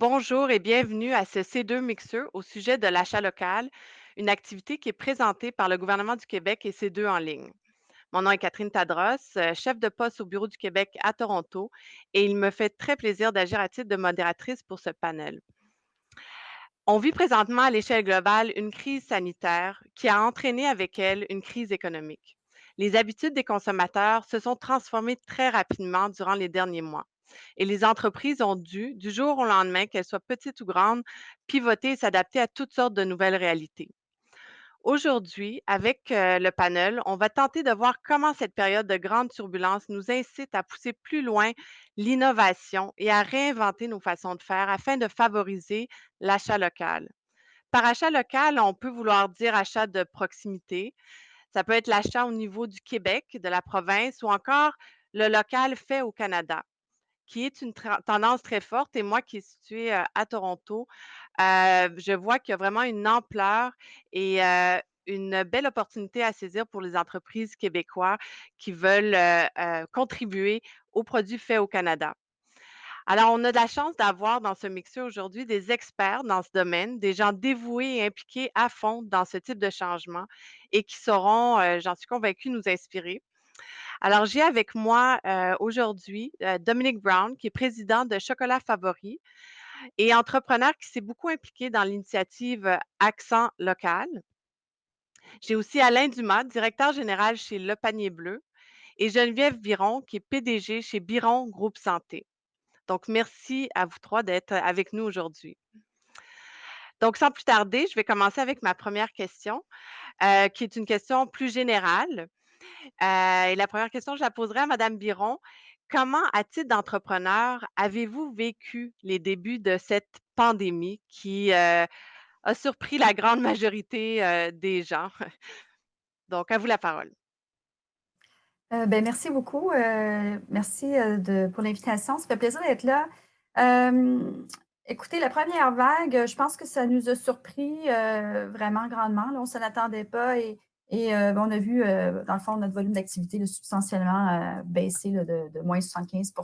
Bonjour et bienvenue à ce C2 Mixeux au sujet de l'achat local, une activité qui est présentée par le gouvernement du Québec et C2 en ligne. Mon nom est Catherine Tadros, chef de poste au Bureau du Québec à Toronto, et il me fait très plaisir d'agir à titre de modératrice pour ce panel. On vit présentement à l'échelle globale une crise sanitaire qui a entraîné avec elle une crise économique. Les habitudes des consommateurs se sont transformées très rapidement durant les derniers mois et les entreprises ont dû, du jour au lendemain, qu'elles soient petites ou grandes, pivoter et s'adapter à toutes sortes de nouvelles réalités. Aujourd'hui, avec le panel, on va tenter de voir comment cette période de grande turbulence nous incite à pousser plus loin l'innovation et à réinventer nos façons de faire afin de favoriser l'achat local. Par achat local, on peut vouloir dire achat de proximité. Ça peut être l'achat au niveau du Québec, de la province ou encore le local fait au Canada, qui est une tendance très forte. Et moi qui est située à Toronto, je vois qu'il y a vraiment une ampleur et une belle opportunité à saisir pour les entreprises québécoises qui veulent contribuer aux produits faits au Canada. Alors, on a de la chance d'avoir dans ce mixeur aujourd'hui des experts dans ce domaine, des gens dévoués et impliqués à fond dans ce type de changement et qui sauront, j'en suis convaincue, nous inspirer. Alors, j'ai avec moi aujourd'hui Dominique Brown, qui est président de Chocolat Favori et entrepreneur qui s'est beaucoup impliqué dans l'initiative Accent local. J'ai aussi Alain Dumas, directeur général chez Le Panier Bleu, et Geneviève Biron, qui est PDG chez Biron Groupe Santé. Donc, merci à vous trois d'être avec nous aujourd'hui. Donc, sans plus tarder, je vais commencer avec ma première question, qui est une question plus générale. Et la première question, je la poserai à Madame Biron. Comment, à titre d'entrepreneur, avez-vous vécu les débuts de cette pandémie qui a surpris la grande majorité des gens? Donc, à vous la parole. Merci beaucoup, merci, pour l'invitation. Ça fait plaisir d'être là. Écoutez, la première vague, je pense que ça nous a surpris, vraiment grandement, là. On s'en attendait pas on a vu, dans le fond, notre volume d'activité là, substantiellement, baisser là, de moins 75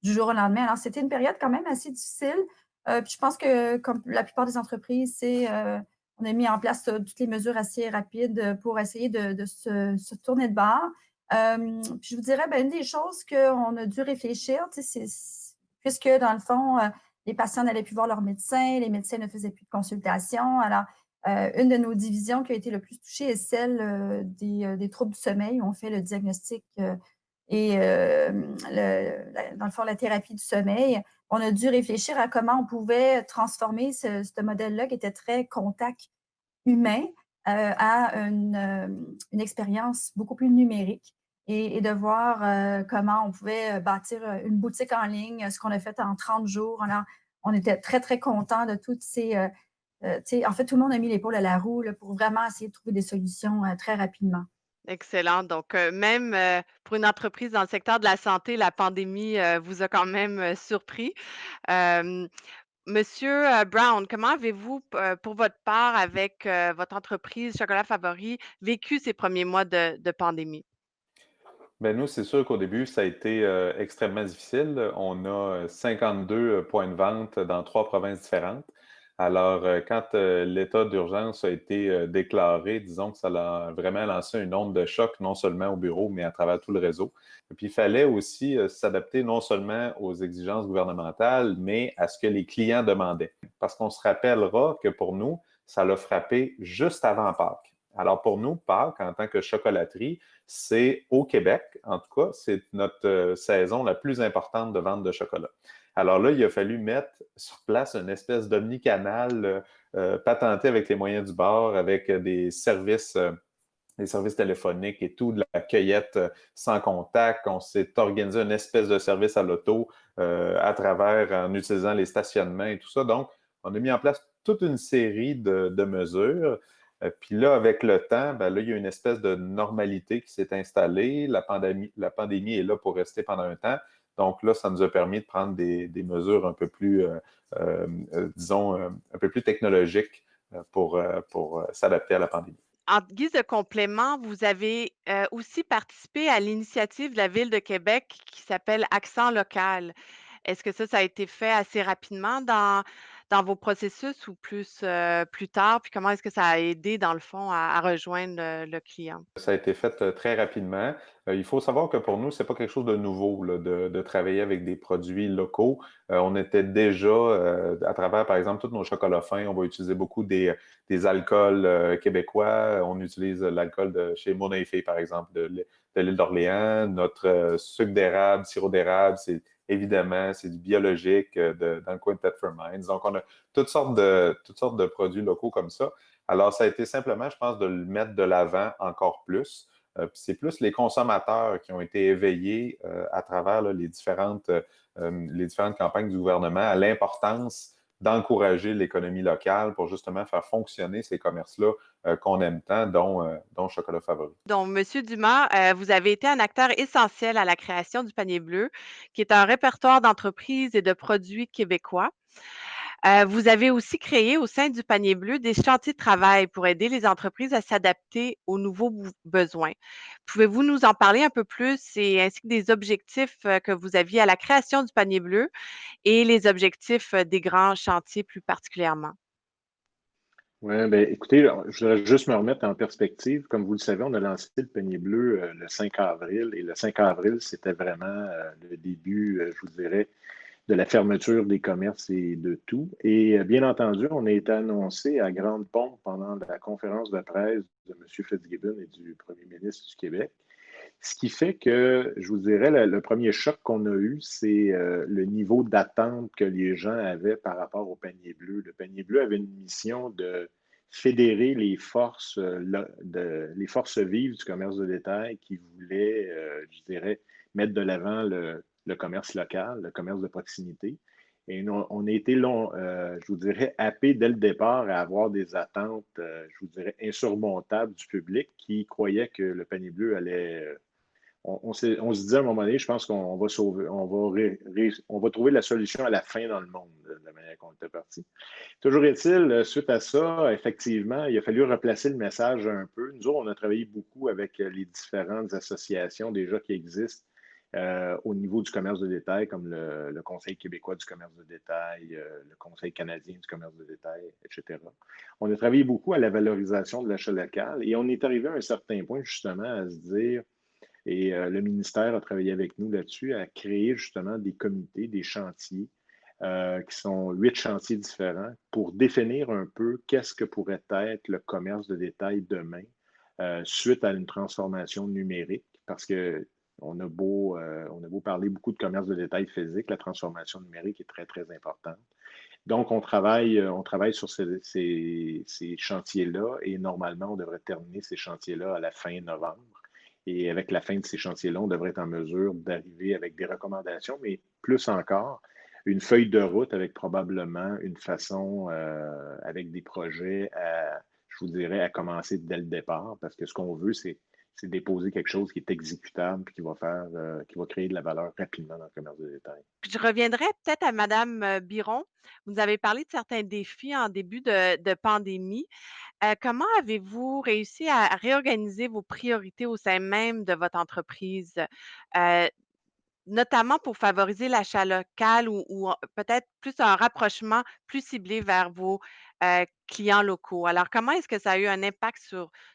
du jour au lendemain. Alors, c'était une période quand même assez difficile, puis je pense que comme la plupart des entreprises, on a mis en place, toutes les mesures assez rapides, pour essayer de se tourner de bord. Puis je vous dirais, ben, une des choses qu'on a dû réfléchir, tu sais, puisque dans le fond, les patients n'allaient plus voir leur médecin, les médecins ne faisaient plus de consultation. Alors, une de nos divisions qui a été le plus touchée est celle des troubles du sommeil. On fait le diagnostic dans le fond, la thérapie du sommeil. On a dû réfléchir à comment on pouvait transformer ce modèle-là qui était très contact humain à une expérience beaucoup plus numérique et de voir comment on pouvait bâtir une boutique en ligne, ce qu'on a fait en 30 jours. Alors, on était très, très contents de toutes ces... en fait, tout le monde a mis l'épaule à la roue là, pour vraiment essayer de trouver des solutions très rapidement. Excellent. Donc, même pour une entreprise dans le secteur de la santé, la pandémie vous a quand même surpris. Euh, Monsieur Brown, comment avez-vous, pour votre part, avec votre entreprise Chocolat Favori, vécu ces premiers mois de pandémie? Ben nous, c'est sûr qu'au début, ça a été extrêmement difficile. On a 52 points de vente dans trois provinces différentes. Alors, quand l'état d'urgence a été déclaré, disons que ça a vraiment lancé une onde de choc, non seulement au bureau, mais à travers tout le réseau. Et puis, il fallait aussi s'adapter non seulement aux exigences gouvernementales, mais à ce que les clients demandaient. Parce qu'on se rappellera que pour nous, ça l'a frappé juste avant Pâques. Alors, pour nous, Pâques, en tant que chocolaterie, c'est au Québec, en tout cas, c'est notre saison la plus importante de vente de chocolat. Alors là, il a fallu mettre sur place une espèce d'omnicanal patenté avec les moyens du bord, avec des services téléphoniques et tout, de la cueillette sans contact. On s'est organisé une espèce de service à l'auto à travers, en utilisant les stationnements et tout ça. Donc, on a mis en place toute une série de mesures. Puis là, avec le temps, ben là, il y a une espèce de normalité qui s'est installée. La pandémie est là pour rester pendant un temps. Donc là, ça nous a permis de prendre des mesures un peu plus, disons, un peu plus technologiques pour s'adapter à la pandémie. En guise de complément, vous avez aussi participé à l'initiative de la Ville de Québec qui s'appelle Accent local. Est-ce que ça a été fait assez rapidement dans vos processus ou plus tard? Puis comment est-ce que ça a aidé, dans le fond, à rejoindre le client? Ça a été fait très rapidement. Il faut savoir que pour nous, c'est pas quelque chose de nouveau là, de travailler avec des produits locaux. On était déjà, à travers, par exemple, tous nos chocolats fins, on va utiliser beaucoup des alcools québécois. On utilise l'alcool de chez Monaifé, par exemple, de l'île d'Orléans. Notre sucre d'érable, sirop d'érable, c'est évidemment, c'est du biologique dans le coin de Thetford Mines. Donc, on a toutes sortes de produits locaux comme ça. Alors, ça a été simplement, je pense, de le mettre de l'avant encore plus. Puis c'est plus les consommateurs qui ont été éveillés à travers là, les différentes campagnes du gouvernement à l'importance d'encourager l'économie locale pour justement faire fonctionner ces commerces-là qu'on aime tant, dont Chocolat Favori. Donc, Monsieur Dumas, vous avez été un acteur essentiel à la création du panier bleu, qui est un répertoire d'entreprises et de produits québécois. Vous avez aussi créé au sein du panier bleu des chantiers de travail pour aider les entreprises à s'adapter aux nouveaux besoins. Pouvez-vous nous en parler un peu plus et ainsi que des objectifs que vous aviez à la création du panier bleu et les objectifs des grands chantiers plus particulièrement? Oui, ben, écoutez, je voudrais juste me remettre en perspective. Comme vous le savez, on a lancé le panier bleu le 5 avril et le 5 avril, c'était vraiment le début, je vous dirais, de la fermeture des commerces et de tout. Et bien entendu, on a été annoncé à grande pompe pendant la conférence de presse de M. Fitzgibbon et du premier ministre du Québec. Ce qui fait que, je vous dirais, le premier choc qu'on a eu, c'est le niveau d'attente que les gens avaient par rapport au panier bleu. Le panier bleu avait une mission de fédérer les forces, les forces vives du commerce de détail qui voulaient, je dirais, mettre de l'avant le commerce local, le commerce de proximité. Et on a été long, je vous dirais, happé dès le départ à avoir des attentes, je vous dirais, insurmontables du public qui croyait que le panier bleu allait on se dit à un moment donné, je pense qu'on va sauver, on va trouver la solution à la fin dans le monde, de la manière qu'on était parti. Toujours est-il, suite à ça, effectivement, il a fallu replacer le message un peu. Nous autres, on a travaillé beaucoup avec les différentes associations déjà qui existent au niveau du commerce de détail, comme le Conseil québécois du commerce de détail, le Conseil canadien du commerce de détail, etc. On a travaillé beaucoup à la valorisation de l'achat local et on est arrivé à un certain point, justement, à se dire, et le ministère a travaillé avec nous là-dessus, à créer justement des comités, des chantiers, qui sont 8 chantiers différents, pour définir un peu qu'est-ce que pourrait être le commerce de détail demain, suite à une transformation numérique, parce que on a beau parler beaucoup de commerce de détail physique, la transformation numérique est très, très importante. Donc, on travaille sur ces chantiers-là et normalement, on devrait terminer ces chantiers-là à la fin novembre. Et avec la fin de ces chantiers-là, on devrait être en mesure d'arriver avec des recommandations, mais plus encore, une feuille de route avec probablement une façon, avec des projets, je vous dirais, à commencer dès le départ, parce que ce qu'on veut, c'est déposer quelque chose qui est exécutable et qui va créer de la valeur rapidement dans le commerce de détail. Je reviendrai peut-être à Madame Biron. Vous avez parlé de certains défis en début de pandémie. Comment avez-vous réussi à réorganiser vos priorités au sein même de votre entreprise? Heu, Notamment pour favoriser l'achat local ou peut-être plus un rapprochement plus ciblé vers vos, clients locaux. Alors comment est-ce que ça a eu un impact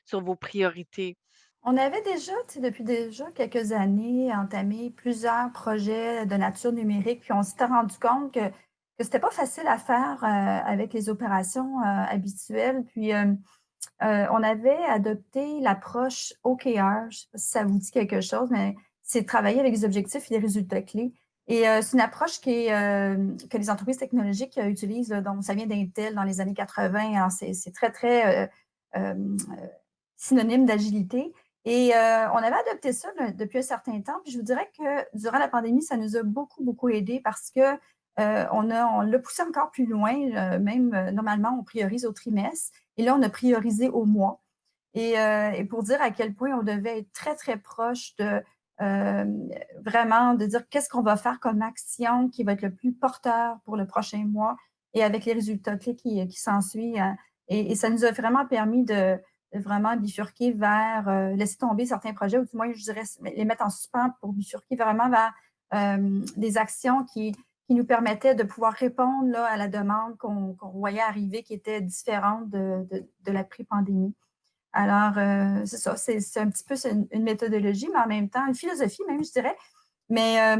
sur vos priorités? On avait déjà, tu sais, depuis déjà quelques années, entamé plusieurs projets de nature numérique, puis on s'était rendu compte que c'était pas facile à faire, avec les opérations, habituelles. Puis, on avait adopté l'approche OKR. Je ne sais pas si ça vous dit quelque chose, mais c'est de travailler avec les objectifs et les résultats clés. Et c'est une approche que les entreprises technologiques utilisent, là, donc ça vient d'Intel dans les années 80. Alors c'est très, très synonyme d'agilité. Et on avait adopté ça là, depuis un certain temps. Puis je vous dirais que durant la pandémie, ça nous a beaucoup, beaucoup aidé parce que on l'a poussé encore plus loin. Même normalement, on priorise au trimestre. Et là, on a priorisé au mois. Et pour dire à quel point on devait être très, très proche de vraiment de dire qu'est-ce qu'on va faire comme action qui va être le plus porteur pour le prochain mois et avec les résultats clés qui s'ensuivent. Et ça nous a vraiment permis de vraiment bifurquer vers laisser tomber certains projets, ou du moins, je dirais, les mettre en suspens pour bifurquer vraiment vers des actions qui qui nous permettait de pouvoir répondre là, à la demande qu'on voyait arriver qui était différente de la pré-pandémie. Alors, c'est ça, c'est un petit peu une méthodologie, mais en même temps, une philosophie même, je dirais. Mais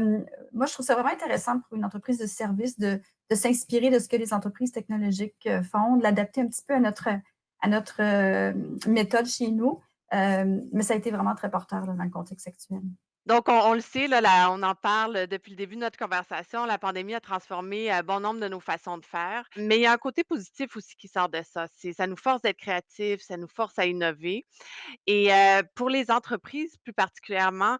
moi, je trouve ça vraiment intéressant pour une entreprise de service de s'inspirer de ce que les entreprises technologiques font, de l'adapter un petit peu à notre méthode chez nous. Mais ça a été vraiment très porteur là, dans le contexte actuel. Donc, on le sait, on en parle depuis le début de notre conversation. La pandémie a transformé bon nombre de nos façons de faire. Mais il y a un côté positif aussi qui sort de ça. Ça nous force d'être créatifs, ça nous force à innover. Et pour les entreprises plus particulièrement,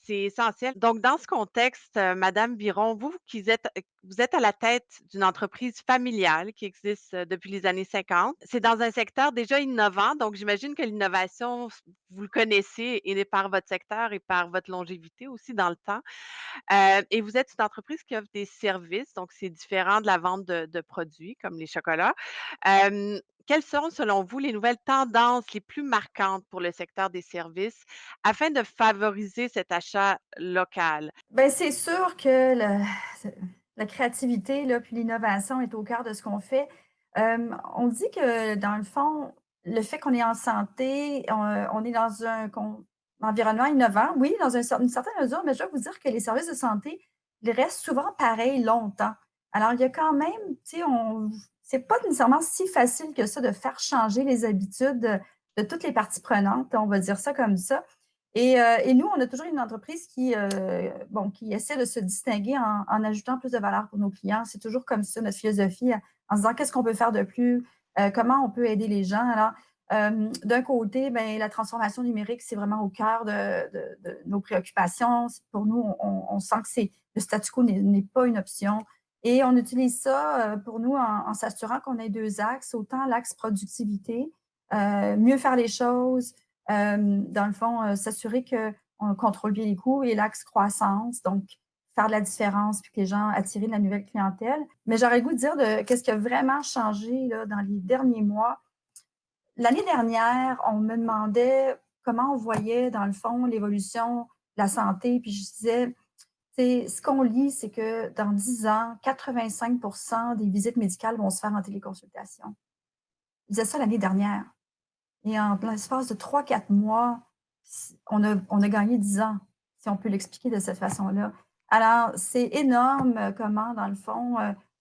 c'est essentiel. Donc dans ce contexte, madame Biron, vous êtes à la tête d'une entreprise familiale qui existe, depuis les années 50. C'est dans un secteur déjà innovant, donc j'imagine que l'innovation, vous le connaissez et par votre secteur et par votre longévité aussi dans le temps. Et vous êtes une entreprise qui offre des services, donc c'est différent de la vente de produits comme les chocolats. Quelles sont, selon vous, les nouvelles tendances les plus marquantes pour le secteur des services afin de favoriser cet achat local? Bien, c'est sûr que la créativité, là, puis l'innovation est au cœur de ce qu'on fait. On dit que, dans le fond, le fait qu'on est en santé, on est dans un environnement innovant, oui, dans une certaine mesure, mais je dois vous dire que les services de santé, ils restent souvent pareils longtemps. Alors, il y a quand même, tu sais, c'est pas nécessairement si facile que ça de faire changer les habitudes de toutes les parties prenantes, on va dire ça comme ça. Et nous, on a toujours une entreprise qui essaie de se distinguer en ajoutant plus de valeur pour nos clients. C'est toujours comme ça, notre philosophie, en se disant qu'est-ce qu'on peut faire de plus, comment on peut aider les gens. Alors, d'un côté, ben, la transformation numérique, c'est vraiment au cœur de nos préoccupations. Pour nous, on sent que le statu quo n'est pas une option. Et on utilise ça pour nous en s'assurant qu'on ait deux axes, autant l'axe productivité, mieux faire les choses, dans le fond, s'assurer qu'on contrôle bien les coûts et l'axe croissance, donc faire de la différence puis que les gens attirer de la nouvelle clientèle. Mais j'aurais le goût de dire qu'est-ce qui a vraiment changé là, dans les derniers mois. L'année dernière, on me demandait comment on voyait, dans le fond, l'évolution de la santé. Puis je disais, ce qu'on lit, c'est que dans 10 ans, 85 des visites médicales vont se faire en téléconsultation. Je disais ça l'année dernière. Et en l'espace de 3-4 mois, on a gagné 10 ans, si on peut l'expliquer de cette façon-là. Alors, c'est énorme comment, dans le fond,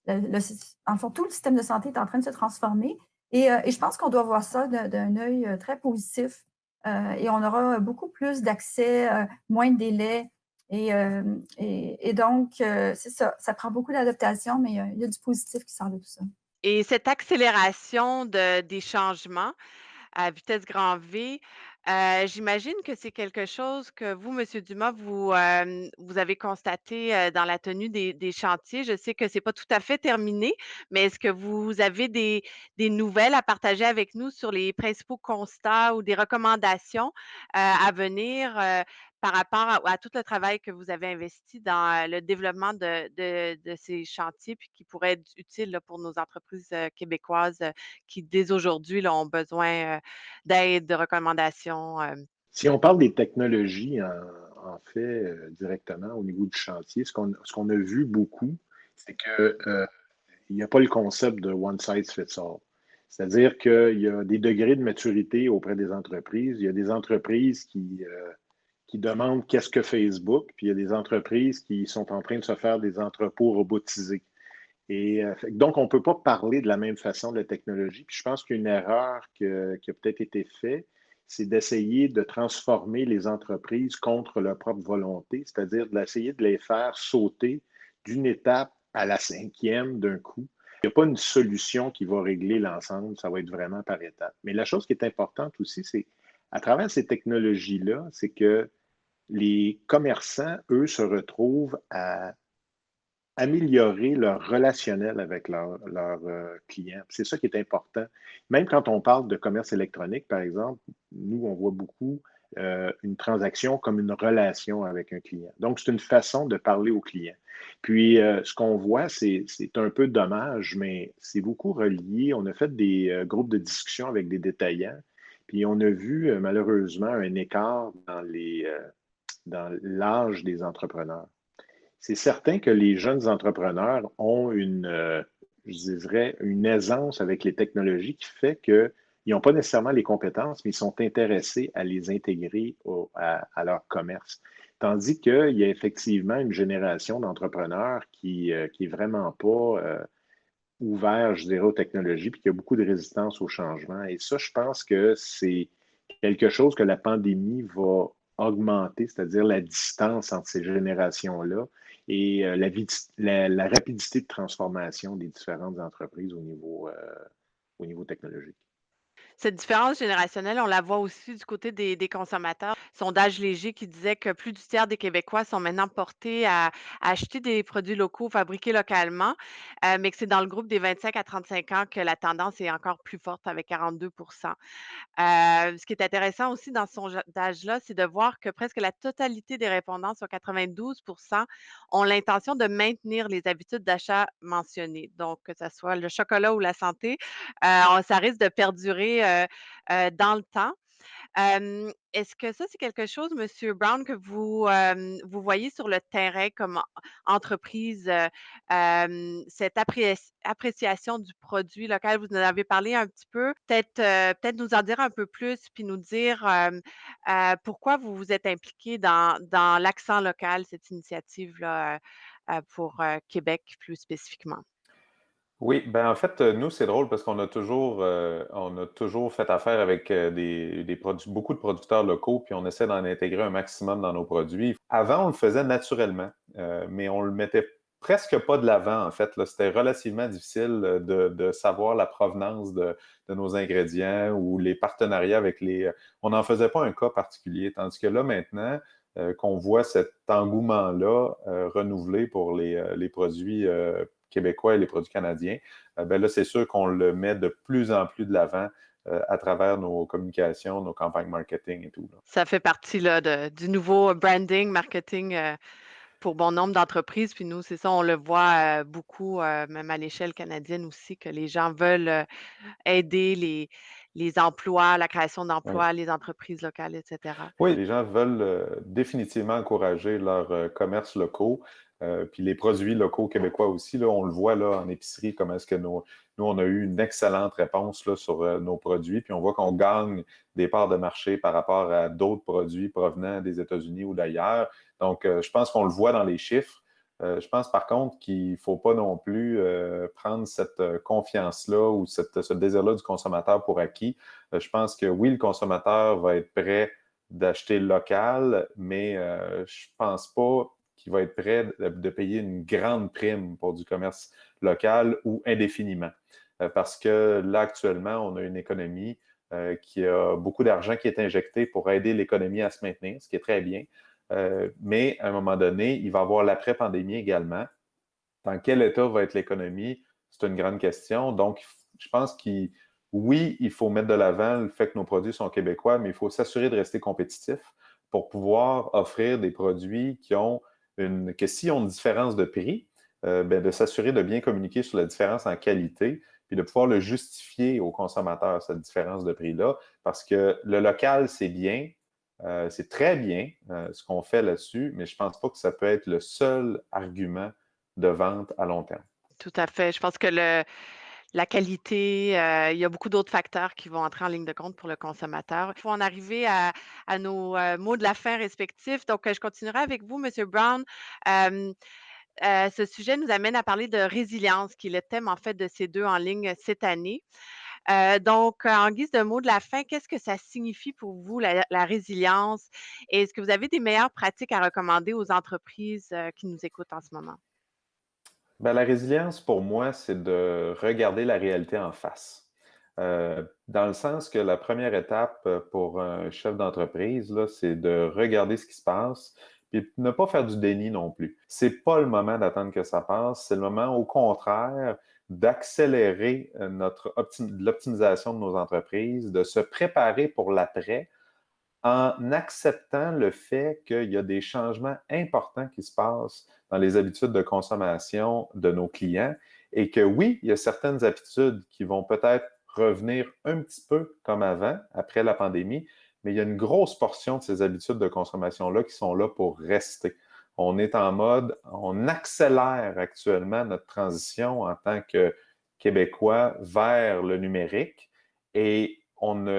dans le fond, tout le système de santé est en train de se transformer. Et je pense qu'on doit voir ça d'un œil très positif. Et on aura beaucoup plus d'accès, moins de délais. Et donc, c'est ça. Ça prend beaucoup d'adaptation, mais il y a du positif qui sort de tout ça. Et cette accélération des changements à vitesse grand V, j'imagine que c'est quelque chose que vous, Monsieur Dumas, vous avez constaté, dans la tenue des chantiers. Je sais que c'est pas tout à fait terminé, mais est-ce que vous avez des nouvelles à partager avec nous sur les principaux constats ou des recommandations, à venir, par rapport à tout le travail que vous avez investi dans, le développement de ces chantiers, puis qui pourraient être utiles, là, pour nos entreprises, québécoises, qui dès aujourd'hui, là, ont besoin, d'aide, de recommandations, Si on parle des technologies, en fait, directement au niveau du chantier, ce qu'on a vu beaucoup, c'est que il n'y a pas le concept de one size fits all. C'est-à-dire qu'il y a des degrés de maturité auprès des entreprises. Il y a des entreprises qui demandent qu'est-ce que Facebook, puis il y a des entreprises qui sont en train de se faire des entrepôts robotisés. Et donc, on ne peut pas parler de la même façon de la technologie. Puis je pense qu'une erreur qui a peut-être été faite, c'est d'essayer de transformer les entreprises contre leur propre volonté, c'est-à-dire d'essayer de les faire sauter d'une étape à la cinquième d'un coup. Il n'y a pas une solution qui va régler l'ensemble, ça va être vraiment par étapes. Mais la chose qui est importante aussi, c'est à travers ces technologies-là, c'est que les commerçants, eux, se retrouvent à améliorer leur relationnel avec leurs clients. C'est ça qui est important. Même quand on parle de commerce électronique, par exemple, nous, on voit beaucoup une transaction comme une relation avec un client. Donc, c'est une façon de parler au client. Puis, ce qu'on voit, c'est un peu dommage, mais c'est beaucoup relié. On a fait des groupes de discussion avec des détaillants, puis on a vu malheureusement un écart dans l'âge des entrepreneurs. c'est certain que les jeunes entrepreneurs ont je dirais, une aisance avec les technologies qui fait qu'ils n'ont pas nécessairement les compétences, mais ils sont intéressés à les intégrer à leur commerce. Tandis qu'il y a effectivement une génération d'entrepreneurs qui est vraiment pas ouvert, je dirais, aux technologies, puis qu'il y a beaucoup de résistance au changement. Et ça, je pense que c'est quelque chose que la pandémie va augmenter, c'est-à-dire la distance entre ces générations-là et la rapidité de transformation des différentes entreprises au niveau technologique. Cette différence générationnelle, on la voit aussi du côté des consommateurs. Sondage léger qui disait que plus du tiers des Québécois sont maintenant portés à acheter des produits locaux fabriqués localement, mais que c'est dans le groupe des 25 à 35 ans que la tendance est encore plus forte avec 42. Ce qui est intéressant aussi dans ce sondage-là, c'est de voir que presque la totalité des répondants, soit 92, ont l'intention de maintenir les habitudes d'achat mentionnées. Donc, que ce soit le chocolat ou la santé, ça risque de perdurer dans le temps. Est-ce que ça, c'est quelque chose, Monsieur Brown, que vous voyez sur le terrain comme entreprise, cette appréciation du produit local? Vous en avez parlé un petit peu. Peut-être nous en dire un peu plus, puis nous dire, pourquoi vous vous êtes impliqué dans l'accent local, cette initiative-là, pour, Québec plus spécifiquement? Oui, ben en fait, nous, c'est drôle parce on a toujours fait affaire avec beaucoup de producteurs locaux, puis on essaie d'en intégrer un maximum dans nos produits. Avant, on le faisait naturellement, mais on le mettait presque pas de l'avant, en fait. Là. C'était relativement difficile de savoir la provenance de nos ingrédients ou les partenariats avec les... On n'en faisait pas un cas particulier, tandis que là, maintenant, qu'on voit cet engouement-là renouvelé pour les produits québécois et les produits canadiens, ben là, c'est sûr qu'on le met de plus en plus de l'avant à travers nos communications, nos campagnes marketing et tout. Là. Ça fait partie là, du nouveau branding, marketing pour bon nombre d'entreprises. Puis nous, c'est ça, on le voit beaucoup, même à l'échelle canadienne aussi, que les gens veulent aider les emplois, la création Oui. d'emplois, les entreprises locales, etc. Oui, les gens veulent définitivement encourager leurs commerces locaux, puis les produits locaux québécois aussi. Là, on le voit là, en épicerie, comment est-ce que nous, on a eu une excellente réponse là, sur nos produits, puis on voit qu'on gagne des parts de marché par rapport à d'autres produits provenant des États-Unis ou d'ailleurs. Donc, je pense qu'on le voit dans les chiffres. Je pense par contre qu'il ne faut pas non plus prendre cette confiance-là ou ce désir-là du consommateur pour acquis. Je pense que oui, le consommateur va être prêt d'acheter local, mais je ne pense pas qu'il va être prêt de payer une grande prime pour du commerce local ou indéfiniment. Parce que là, actuellement, on a une économie qui a beaucoup d'argent qui est injecté pour aider l'économie à se maintenir, ce qui est très bien. Mais à un moment donné, il va y avoir l'après-pandémie également. Dans quel état va être l'économie? C'est une grande question. Donc, je pense oui, il faut mettre de l'avant le fait que nos produits sont québécois, mais il faut s'assurer de rester compétitif pour pouvoir offrir des produits que s'ils ont une différence de prix, ben, de s'assurer de bien communiquer sur la différence en qualité, puis de pouvoir le justifier aux consommateurs, cette différence de prix-là, parce que le local, c'est bien, c'est très bien ce qu'on fait là-dessus, mais je ne pense pas que ça peut être le seul argument de vente à long terme. Tout à fait. Je pense que la qualité, il y a beaucoup d'autres facteurs qui vont entrer en ligne de compte pour le consommateur. Il faut en arriver à nos mots de la fin respectifs. Donc, je continuerai avec vous, Monsieur Brown. Euh, Ce sujet nous amène à parler de résilience, qui est le thème en fait de ces deux en ligne cette année. Donc, en guise de mot de la fin, qu'est-ce que ça signifie pour vous, la résilience? Et est-ce que vous avez des meilleures pratiques à recommander aux entreprises qui nous écoutent en ce moment? Ben, la résilience, pour moi, c'est de regarder la réalité en face. Dans le sens que la première étape pour un chef d'entreprise, là, c'est de regarder ce qui se passe, puis ne pas faire du déni non plus. C'est pas le moment d'attendre que ça passe, c'est le moment, au contraire, d'accélérer l'optimisation de nos entreprises, de se préparer pour l'après, en acceptant le fait qu'il y a des changements importants qui se passent dans les habitudes de consommation de nos clients et que oui, il y a certaines habitudes qui vont peut-être revenir un petit peu comme avant, après la pandémie, mais il y a une grosse portion de ces habitudes de consommation-là qui sont là pour rester. On est en mode, on accélère actuellement notre transition en tant que Québécois vers le numérique et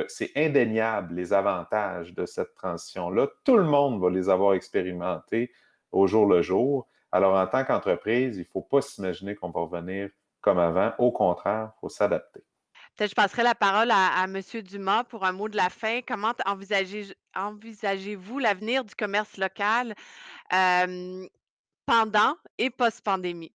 c'est indéniable les avantages de cette transition-là. Tout le monde va les avoir expérimentés au jour le jour. Alors, en tant qu'entreprise, il ne faut pas s'imaginer qu'on va revenir comme avant. Au contraire, il faut s'adapter. Peut-être je passerai la parole à Monsieur Dumas pour un mot de la fin. Comment envisagez-vous l'avenir du commerce local, hem, pendant et post-pandémie?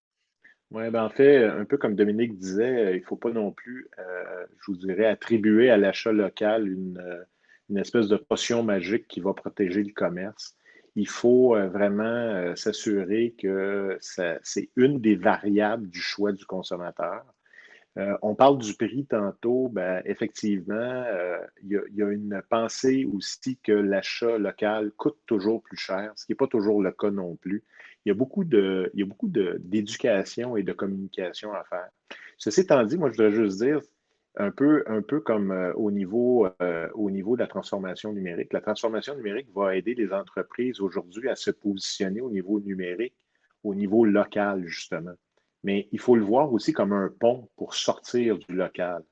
Ouais, ben, en fait, un peu comme Dominique disait, il faut pas non plus, je vous dirais, attribuer à l'achat local une espèce de potion magique qui va protéger le commerce. Il faut vraiment s'assurer que c'est une des variables du choix du consommateur. On parle du prix tantôt, ben, effectivement, il y a une pensée aussi que l'achat local coûte toujours plus cher, ce qui n'est pas toujours le cas non plus. Il y a beaucoup d'éducation et de communication à faire. Ceci étant dit, moi, je voudrais juste dire, un peu comme au niveau de la transformation numérique. La transformation numérique va aider les entreprises aujourd'hui à se positionner au niveau numérique, au niveau local, justement. Mais il faut le voir aussi comme un pont pour sortir du local.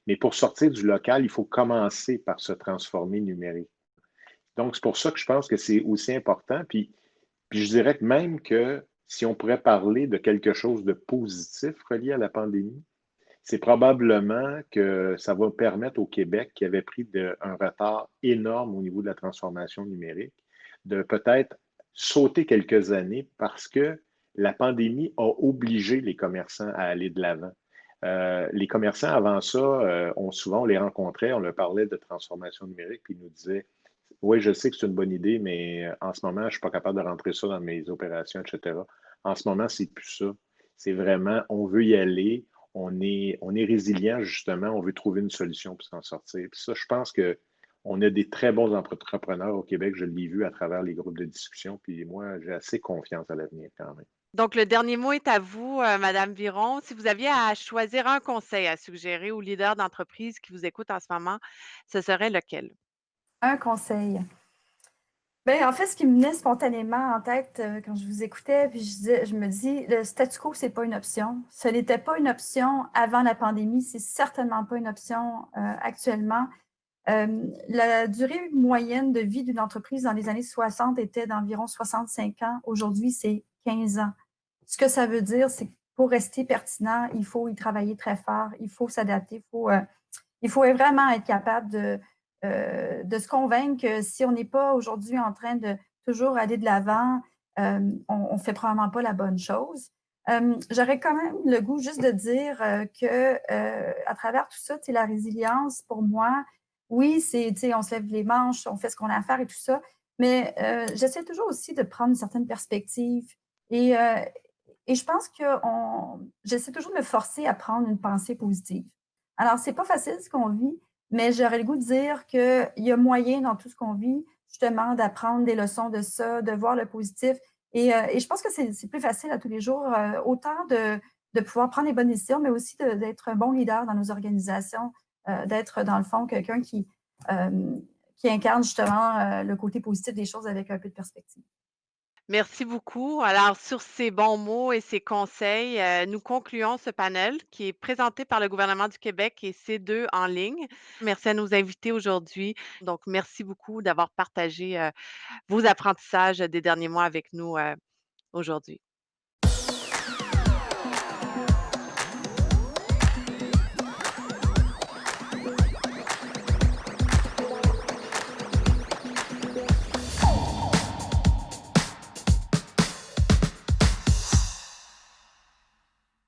Mais pour sortir du local, il faut commencer par se transformer numérique. Donc, c'est pour ça que je pense que c'est aussi important. Puis je dirais que même que si on pourrait parler de quelque chose de positif relié à la pandémie, c'est probablement que ça va permettre au Québec, qui avait pris un retard énorme au niveau de la transformation numérique, de peut-être sauter quelques années parce que la pandémie a obligé les commerçants à aller de l'avant. Les commerçants, avant ça, on les rencontrait, on leur parlait de transformation numérique, puis ils nous disaient, oui, je sais que c'est une bonne idée, mais en ce moment, je ne suis pas capable de rentrer ça dans mes opérations, etc. En ce moment, c'est plus ça. C'est vraiment, on veut y aller, on est résilient, justement, on veut trouver une solution pour s'en sortir. Puis ça, je pense qu'on a des très bons entrepreneurs au Québec, je l'ai vu à travers les groupes de discussion, puis moi, j'ai assez confiance à l'avenir quand même. Donc le dernier mot est à vous, madame Biron. Si vous aviez à choisir un conseil à suggérer aux leaders d'entreprise qui vous écoutent en ce moment, ce serait lequel? Un conseil. Ben, en fait, ce qui me venait spontanément en tête quand je vous écoutais, puis je me dis, le statu quo, c'est pas une option. Ce n'était pas une option avant la pandémie, c'est certainement pas une option actuellement. La durée moyenne de vie d'une entreprise dans les années 60 était d'environ 65 ans. Aujourd'hui, c'est 15 ans. Ce que ça veut dire, c'est que pour rester pertinent, il faut y travailler très fort, il faut s'adapter, il faut vraiment être capable de se convaincre que si on n'est pas aujourd'hui en train de toujours aller de l'avant, on ne fait probablement pas la bonne chose. J'aurais quand même le goût juste de dire que à travers tout ça, la résilience, pour moi, oui, c'est, on se lève les manches, on fait ce qu'on a à faire et tout ça, mais j'essaie toujours aussi de prendre une certaine perspective. Et, euh, et je pense que j'essaie toujours de me forcer à prendre une pensée positive. Alors, c'est pas facile ce qu'on vit, mais j'aurais le goût de dire qu'il y a moyen dans tout ce qu'on vit, justement, d'apprendre des leçons de ça, de voir le positif. Et je pense que c'est plus facile à tous les jours, autant de pouvoir prendre les bonnes décisions, mais aussi d'être un bon leader dans nos organisations, d'être, dans le fond, quelqu'un qui incarne justement le côté positif des choses avec un peu de perspective. Merci beaucoup. Alors, sur ces bons mots et ces conseils, nous concluons ce panel qui est présenté par le gouvernement du Québec et C2 en ligne. Merci à nos invités aujourd'hui. Donc, merci beaucoup d'avoir partagé vos apprentissages des derniers mois avec nous aujourd'hui.